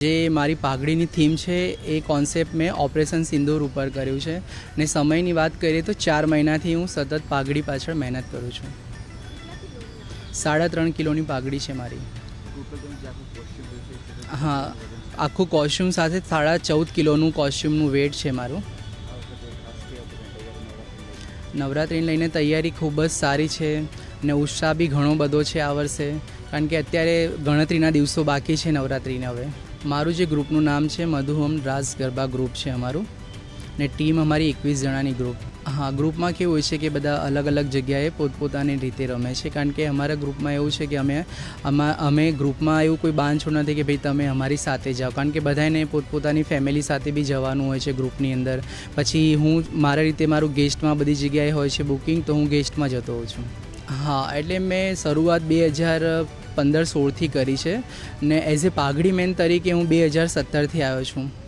જે મારી પાઘડીની થીમ છે એ કોન્સેપ્ટ મેં ઓપરેશન સિંદૂર ઉપર કર્યું છે ને સમયની વાત કરીએ તો 4 મહિનાથી હું સતત પાઘડી પાછળ મહેનત કરું છું. 3.5 કિલોની પાઘડી છે મારી. હા, આખું કોસ્ચ્યુમ સાથે 14.5 કિલોનું કોસ્ચ્યુમનું વેટ છે મારું. નવરાત્રિને લઈને તૈયારી ખૂબ જ સારી છે ને ઉત્સાહ બી ઘણો બધો છે આ વર્ષે, કારણ કે અત્યારે ગણતરીના દિવસો બાકી છે નવરાત્રિને. હવે મારું જે ગ્રુપનું નામ છે મધુવમ રાસ ગરબા ગ્રુપ છે અમારું, ને ટીમ અમારી 21 જણાની ગ્રુપ. હા, ગ્રુપમાં કેવું હોય છે કે બધા અલગ અલગ જગ્યાએ પોતપોતાની રીતે રમે છે, કારણ કે અમારા ગ્રુપમાં એવું છે કે અમે ગ્રુપમાં એવું કોઈ બાંધછોડ નથી કે ભાઈ તમે અમારી સાથે જાઓ, કારણ કે બધાને પોતપોતાની ફેમિલી સાથે બી જવાનું હોય છે ગ્રુપની અંદર. પછી હું મારા રીતે મારું ગેસ્ટમાં બધી જગ્યાએ હોય છે બુકિંગ, તો હું ગેસ્ટમાં જતો હોઉં છું. હા, એટલે મેં શરૂઆત 2015-16થી કરી છે ને એઝ એ પાઘડી મેન તરીકે હું 2017થી આવ્યો છું.